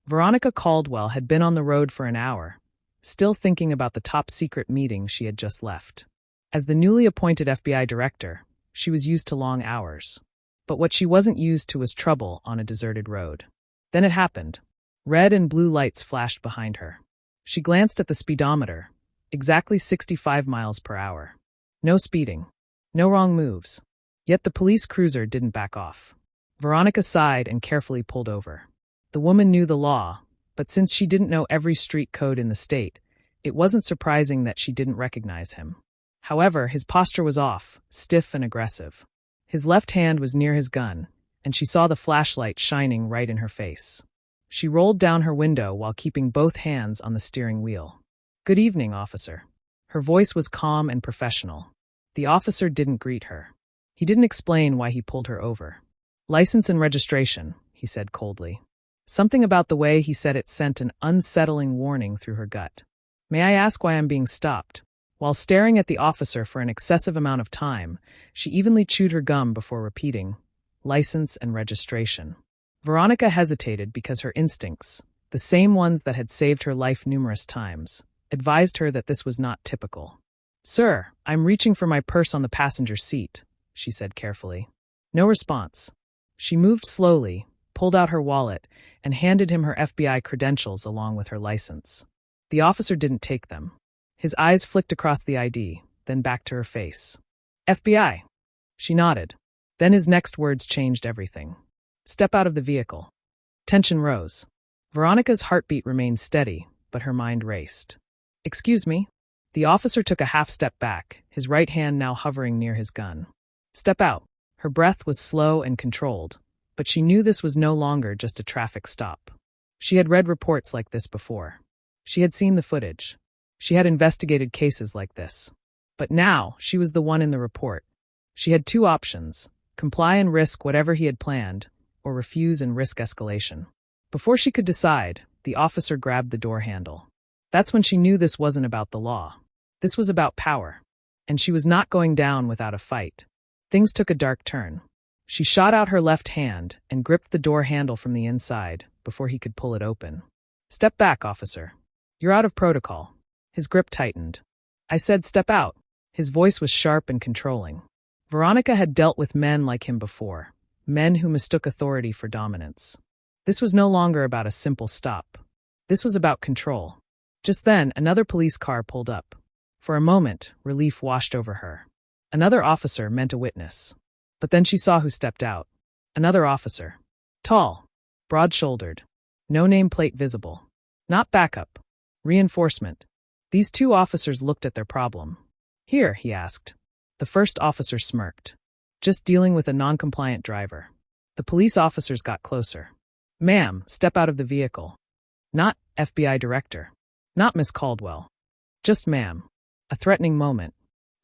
Veronica Caldwell had been on the road for an hour, still thinking about the top-secret meeting she had just left. As the newly appointed FBI director, she was used to long hours. But what she wasn't used to was trouble on a deserted road. Then it happened. Red and blue lights flashed behind her. She glanced at the speedometer, exactly 65 miles per hour. No speeding. No wrong moves. Yet the police cruiser didn't back off. Veronica sighed and carefully pulled over. The woman knew the law, but since she didn't know every street code in the state, it wasn't surprising that she didn't recognize him. However, his posture was off, stiff and aggressive. His left hand was near his gun, and she saw the flashlight shining right in her face. She rolled down her window while keeping both hands on the steering wheel. "Good evening, officer." Her voice was calm and professional. The officer didn't greet her. He didn't explain why he pulled her over. "License and registration," he said coldly. Something about the way he said it sent an unsettling warning through her gut. "May I ask why I'm being stopped?" While staring at the officer for an excessive amount of time, she evenly chewed her gum before repeating, "License and registration." Veronica hesitated because her instincts, the same ones that had saved her life numerous times, advised her that this was not typical. "Sir, I'm reaching for my purse on the passenger seat," she said carefully. No response. She moved slowly, pulled out her wallet, and handed him her FBI credentials along with her license. The officer didn't take them. His eyes flicked across the ID, then back to her face. "FBI." She nodded. Then his next words changed everything. "Step out of the vehicle." Tension rose. Veronica's heartbeat remained steady, but her mind raced. "Excuse me?" The officer took a half step back, his right hand now hovering near his gun. "Step out." Her breath was slow and controlled, but she knew this was no longer just a traffic stop. She had read reports like this before. She had seen the footage. She had investigated cases like this. But now, she was the one in the report. She had two options: comply and risk whatever he had planned, or refuse and risk escalation. Before she could decide, the officer grabbed the door handle. That's when she knew this wasn't about the law. This was about power. And she was not going down without a fight. Things took a dark turn. She shot out her left hand and gripped the door handle from the inside before he could pull it open. "Step back, officer. You're out of protocol." His grip tightened. "I said step out." His voice was sharp and controlling. Veronica had dealt with men like him before, men who mistook authority for dominance. This was no longer about a simple stop. This was about control. Just then, another police car pulled up. For a moment, relief washed over her. Another officer meant a witness. But then she saw who stepped out. Another officer. Tall. Broad-shouldered. No nameplate visible. Not backup. Reinforcement. These two officers looked at their problem. "Here," he asked. The first officer smirked. "Just dealing with a non-compliant driver." The police officers got closer. "Ma'am, step out of the vehicle." Not FBI director. Not Miss Caldwell. Just ma'am. A threatening moment.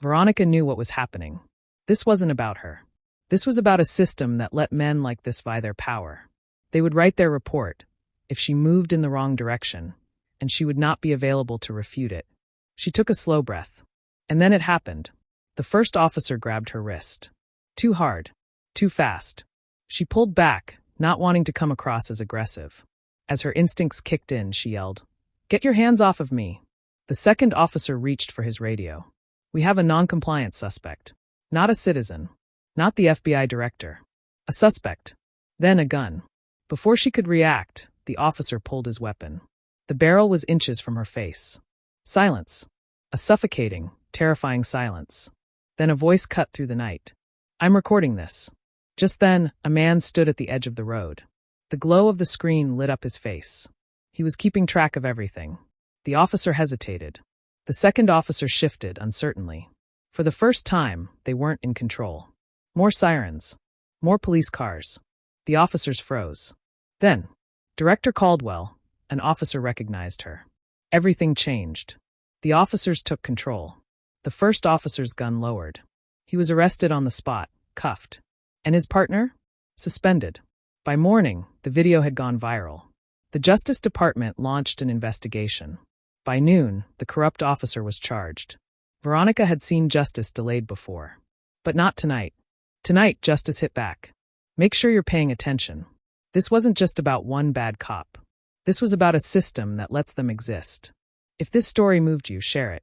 Veronica knew what was happening. This wasn't about her. This was about a system that let men like this vie their power. They would write their report if she moved in the wrong direction, and she would not be available to refute it. She took a slow breath. And then it happened. The first officer grabbed her wrist. Too hard. Too fast. She pulled back, not wanting to come across as aggressive. As her instincts kicked in, she yelled, "Get your hands off of me." The second officer reached for his radio. "We have a non-compliant suspect. Not a citizen. Not the FBI director. A suspect." Then a gun. Before she could react, the officer pulled his weapon. The barrel was inches from her face. Silence. A suffocating, terrifying silence. Then a voice cut through the night. "I'm recording this." Just then, a man stood at the edge of the road. The glow of the screen lit up his face. He was keeping track of everything. The officer hesitated. The second officer shifted uncertainly. For the first time, they weren't in control. More sirens. More police cars. The officers froze. Then, Director Caldwell, an officer recognized her. Everything changed. The officers took control. The first officer's gun lowered. He was arrested on the spot, cuffed. And his partner? Suspended. By morning, the video had gone viral. The Justice Department launched an investigation. By noon, the corrupt officer was charged. Veronica had seen justice delayed before. But not tonight. Tonight, justice hit back. Make sure you're paying attention. This wasn't just about one bad cop. This was about a system that lets them exist. If this story moved you, share it.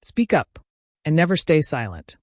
Speak up, and never stay silent.